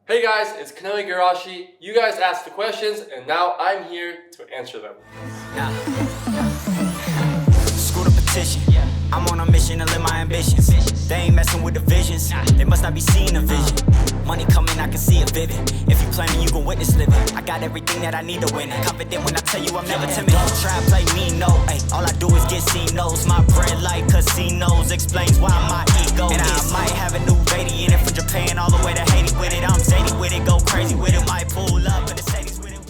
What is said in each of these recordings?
Hey guys, it's Kanoa Igarashi. You guys asked the questions and now I'm here to answer them. Screw the petition. I'm on a mission to live my ambitions. They ain't messing with the visions. They must not be seeing the vision. Money coming, I can see it vivid. If you planning, you gon' witness living. I got everything that I need to win. Confident when I tell you I'm never timid. Don't try to play me, no. Ay, all I do is get C-no's. My bread like casinos explains why my ego. And I might have a new radiator from Japan all the way to Haiti with it. I'm zany with it, go crazy with it. Might pull up in the Mercedes with it.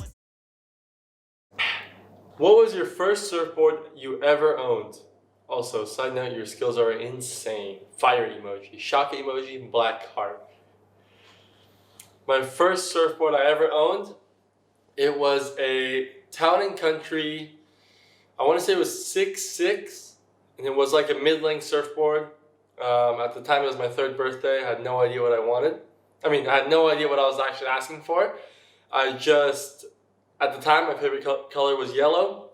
What was your first surfboard you ever owned? Also, side note, your skills are insane. Fire emoji, shock emoji, black heart. My first surfboard I ever owned, it was a Town & Country, I want to say it was 6'6", and it was like a mid-length surfboard. At the time it was my 3rd birthday. I had no idea what I wanted. I had no idea what I was actually asking for. At the time my favorite color was yellow.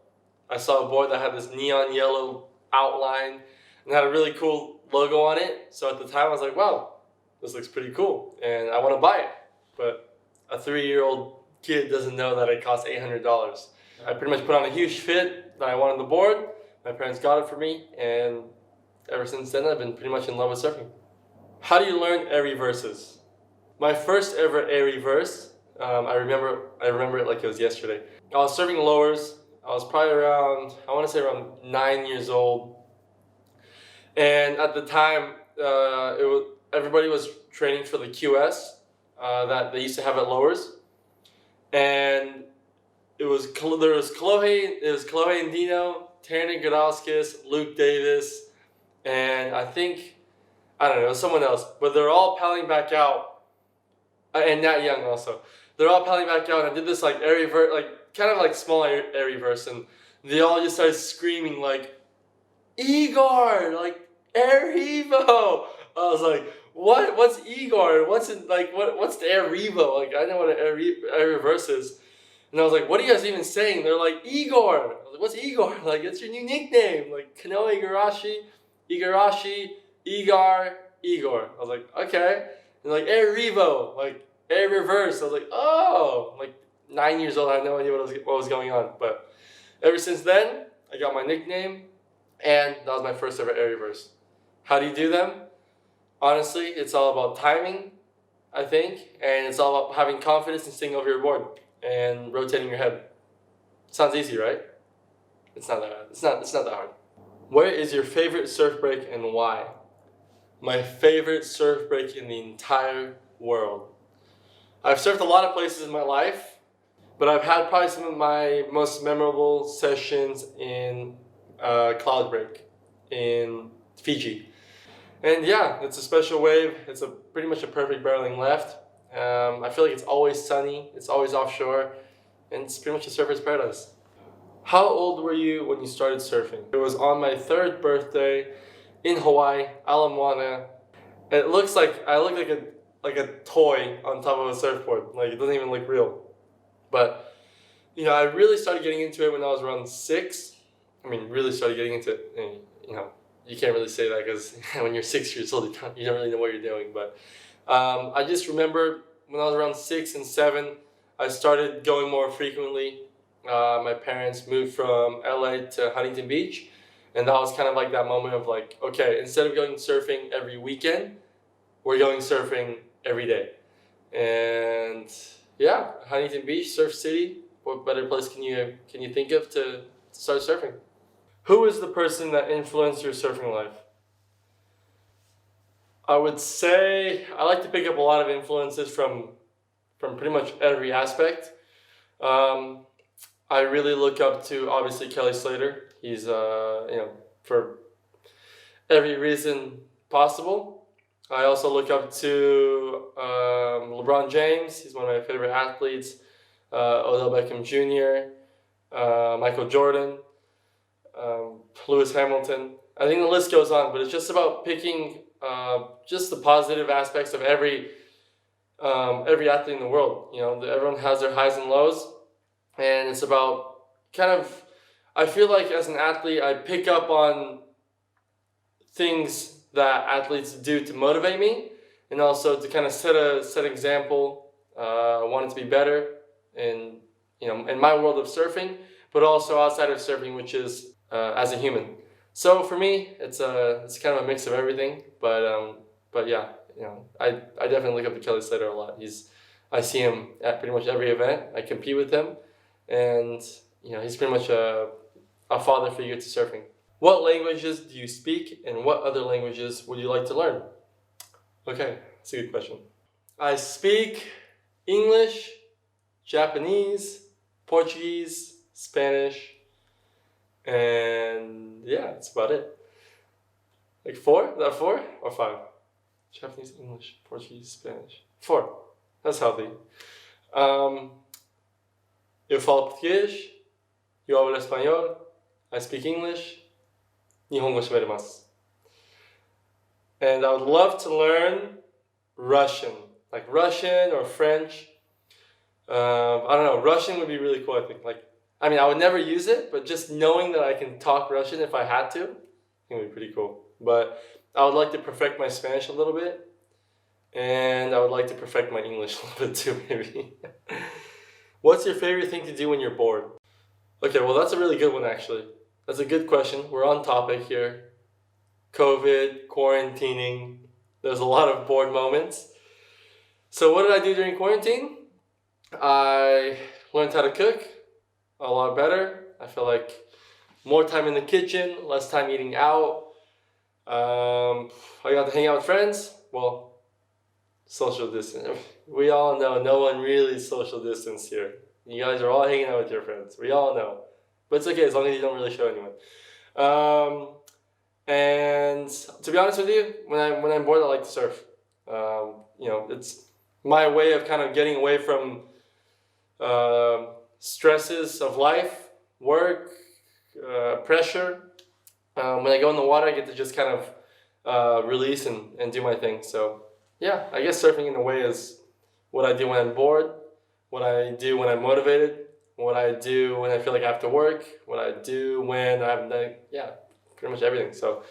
I saw a board that had this neon yellow outline and had a really cool logo on it. So at the time I was like, wow, this looks pretty cool and I want to buy it. But a 3-year-old kid doesn't know that it costs $800. I pretty much put on a huge fit that I wanted the board. My parents got it for me and ever since then I've been pretty much in love with surfing. How do you learn air reverses? My first ever air reverse, I remember it like it was yesterday. I was surfing lowers. I was probably around, I want to say around 9 years old. And at the time, everybody was training for the QS that they used to have at lowers. And there was Kalohe and Dino, Tanner Godowskis, Luke Davis, and I don't know, someone else. But they're all paddling back out, and Nat Young also. They're all paddling back out, and I did this like air reverse, kind of like small air reverse, and they all just started screaming like, Igor, like air revo. I was like, what? What's Igor? What's the air revo? Like I know what an air reverse is. And I was like, what are you guys even saying? They're like, Igor. I was like, what's Igor? Like, it's your new nickname. Like, Kanoa Igarashi, Igor. I was like, okay. And like, air revo, like, air reverse. I was like, oh. I'm like 9 years old, I had no idea what was going on. But ever since then, I got my nickname, and that was my first ever air reverse. How do you do them? Honestly, it's all about timing, I think, and it's all about having confidence and staying over your board and rotating your head. Sounds easy, right? It's not that hard. It's not that hard. Where is your favorite surf break and why? My favorite surf break in the entire world. I've surfed a lot of places in my life, but I've had probably some of my most memorable sessions in Cloud Break in Fiji. And yeah, it's a special wave. It's pretty much a perfect barreling left. I feel like it's always sunny, it's always offshore, and it's pretty much a surfer's paradise. How old were you when you started surfing? It was on my 3rd birthday in Hawaii, Ala Moana. It looks like I look like a toy on top of a surfboard. Like it doesn't even look real. But you know, I really started getting into it when I was around 6. Really started getting into it. And, you know, you can't really say that because when you're 6 years old, you don't really know what you're doing. But I just remember when I was around 6 and 7, I started going more frequently. My parents moved from LA to Huntington Beach, and that was kind of like that moment of like, okay, instead of going surfing every weekend, we're going surfing every day. And yeah, Huntington Beach, Surf City. What better place can you think of to start surfing? Who is the person that influenced your surfing life? I would say I like to pick up a lot of influences from pretty much every aspect. I really look up to obviously Kelly Slater. He's for every reason possible. I also look up to LeBron James. He's one of my favorite athletes. Odell Beckham Jr., Michael Jordan, Lewis Hamilton. I think the list goes on, but it's just about picking just the positive aspects of every athlete in the world. You know, everyone has their highs and lows, and it's about I feel like as an athlete, I pick up on things that athletes do to motivate me, and also to kind of set example I want it to be better in in my world of surfing, but also outside of surfing, which is as a human. So for me, it's kind of a mix of everything. But yeah, I definitely look up to Kelly Slater a lot. I see him at pretty much every event. I compete with him, and he's pretty much a father figure to surfing. What languages do you speak, and what other languages would you like to learn? Okay, that's a good question. I speak English, Japanese, Portuguese, Spanish, and yeah, that's about it. Like 4? Is that 4 or 5? Japanese, English, Portuguese, Spanish. 4. That's healthy. Eu falo português, eu hablo espanhol, I speak English, Nihongo shibarimasu. And I would love to learn Russian, like Russian or French. I don't know, Russian would be really cool, I think. I would never use it, but just knowing that I can talk Russian if I had to, I think would be pretty cool. But I would like to perfect my Spanish a little bit, and I would like to perfect my English a little bit too, maybe. What's your favorite thing to do when you're bored? Okay, well that's a really good one actually. That's a good question. We're on topic here. COVID, quarantining, there's a lot of bored moments. So what did I do during quarantine? I learned how to cook a lot better. I feel like more time in the kitchen, less time eating out. I got to hang out with friends. Well, social distance. We all know no one really social distance here. You guys are all hanging out with your friends. We all know. But it's okay as long as you don't really show anyone. And to be honest with you, when I'm bored, I like to surf. It's my way of kind of getting away from stresses of life, work, pressure. When I go in the water, I get to just kind of release and do my thing. So yeah, I guess surfing in a way is what I do when I'm bored, what I do when I'm motivated, what I do when I feel like I have to work, what I do when I haven't done, pretty much everything. So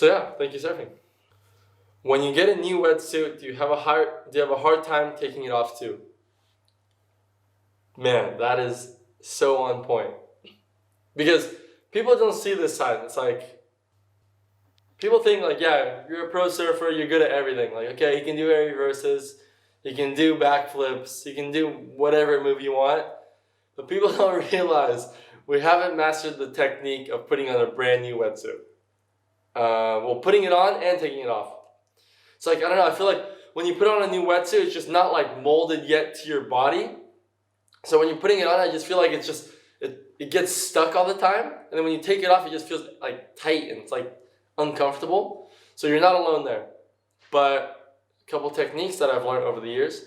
yeah, thank you, surfing. When you get a new wetsuit, do you have a hard time taking it off too? Man, that is so on point. Because people don't see this side. It's like, people think like, yeah, you're a pro surfer, you're good at everything. Like, okay, you can do air reverses, you can do backflips, you can do whatever move you want. But people don't realize we haven't mastered the technique of putting on a brand new wetsuit. Putting it on and taking it off. It's like, I don't know, I feel like when you put on a new wetsuit, it's just not like molded yet to your body. So when you're putting it on, I just feel like it's just, it gets stuck all the time. And then when you take it off, it just feels like tight and it's like uncomfortable. So you're not alone there. But a couple techniques that I've learned over the years.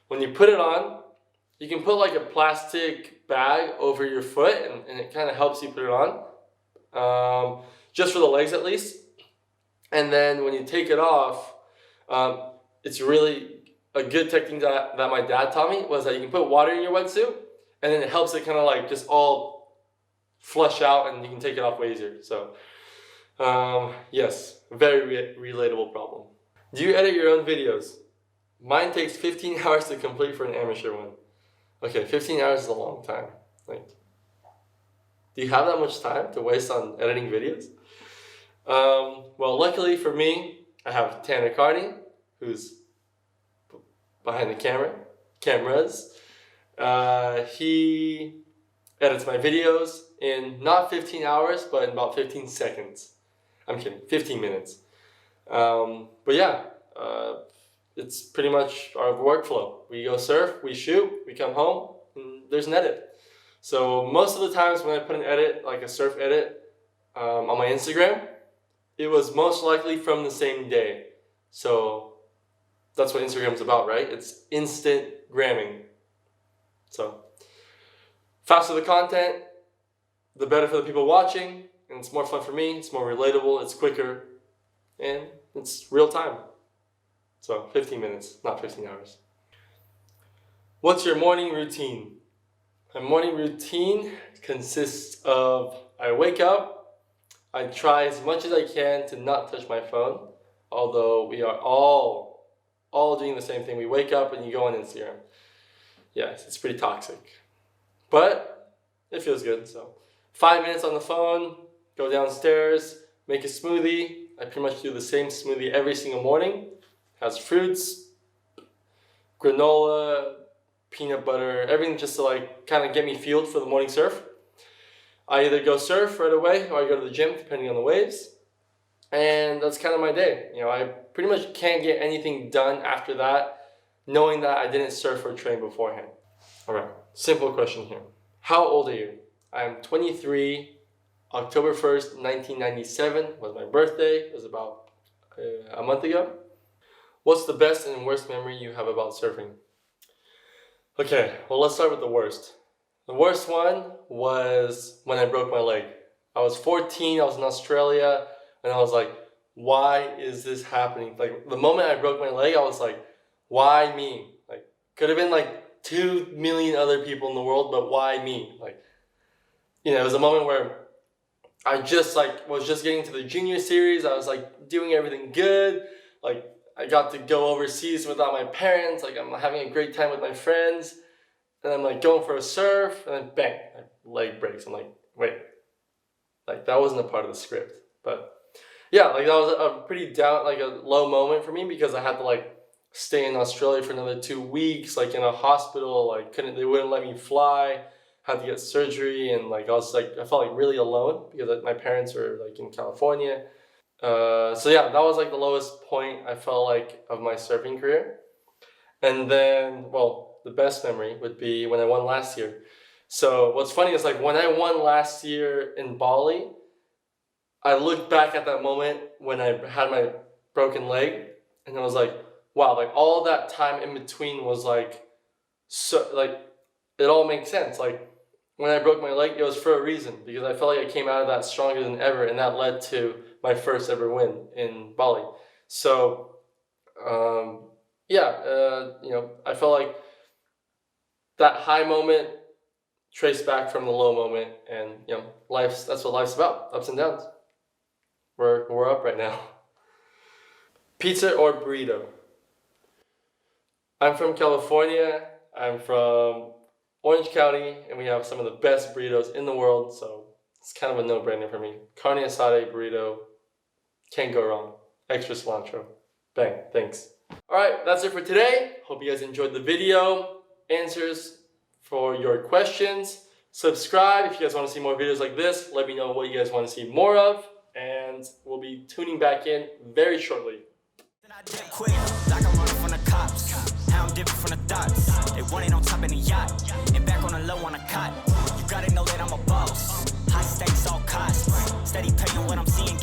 When you put it on, you can put like a plastic bag over your foot and it kind of helps you put it on. Just for the legs at least. And then when you take it off, it's really a good technique that my dad taught me was that you can put water in your wetsuit and then it helps it kind of like just all flush out and you can take it off way easier. So yes, very relatable problem. Do you edit your own videos? Mine takes 15 hours to complete for an amateur one. Okay, 15 hours is a long time. Like, do you have that much time to waste on editing videos? Well, luckily for me, I have Tanner Carney, who's behind the cameras. He edits my videos in not 15 hours, but in about 15 seconds. I'm kidding, 15 minutes. But yeah, it's pretty much our workflow. We go surf, we shoot, we come home, and there's an edit. So most of the times when I put an edit, like a surf edit, on my Instagram, it was most likely from the same day. So that's what Instagram's about, right? It's instant gramming. So faster the content, the better for the people watching, and it's more fun for me, it's more relatable, it's quicker, and it's real time. So 15 minutes, not 15 hours. What's your morning routine? My morning routine consists of, I wake up, I try as much as I can to not touch my phone, although we are all all doing the same thing. We wake up and you go on Instagram. Yes, it's pretty toxic. But it feels good. So 5 minutes on the phone, go downstairs, make a smoothie. I pretty much do the same smoothie every single morning. Has fruits, granola, peanut butter, everything just to like kind of get me fueled for the morning surf. I either go surf right away or I go to the gym depending on the waves. And that's kind of my day. You know, I pretty much can't get anything done after that, knowing that I didn't surf or train beforehand. All right, simple question here. How old are you? I'm 23. October 1st, 1997 was my birthday. It was about a month ago. What's the best and worst memory you have about surfing? Okay, well, let's start with the worst. The worst one was when I broke my leg. I was 14, I was in Australia, and I was like, why is this happening? Like, the moment I broke my leg, I was like, why me? Like, could have been like 2 million other people in the world, but why me? Like, you know, it was a moment where I just like was just getting to the junior series. I was like doing everything good. Like, I got to go overseas without my parents. Like, I'm having a great time with my friends. And I'm like going for a surf, and then bang, my leg breaks. I'm like, wait, like that wasn't a part of the script. But yeah, like that was a pretty down, like a low moment for me because I had to like stay in Australia for another 2 weeks, like in a hospital. Like they wouldn't let me fly. Had to get surgery, and like I felt like really alone because my parents were like in California. So yeah, that was like the lowest point I felt like of my surfing career. And then, well, the best memory would be when I won last year. So what's funny is like when I won last year in Bali, I looked back at that moment when I had my broken leg, and I was like, wow, like all that time in between was like, so like it all makes sense. Like when I broke my leg, it was for a reason because I felt like I came out of that stronger than ever, and that led to my first ever win in Bali. So you know, I felt like that high moment traced back from the low moment, and you know, that's what life's about, ups and downs. We're up right now. Pizza or burrito? I'm from California. I'm from Orange County, and we have some of the best burritos in the world, so it's kind of a no-brainer for me. Carne asada burrito, can't go wrong. Extra cilantro. Bang, thanks. Alright, that's it for today. Hope you guys enjoyed the video. Answers for your questions. Subscribe if you guys want to see more videos like this. Let me know what you guys want to see more of, and we'll be tuning back in very shortly. I dip quick, like I'm running from the cops. How I'm different from the dots. They want it on top in the yacht, and back on the low on a cot. You gotta know that I'm a boss. High stakes, all costs. Steady paying what I'm seeing.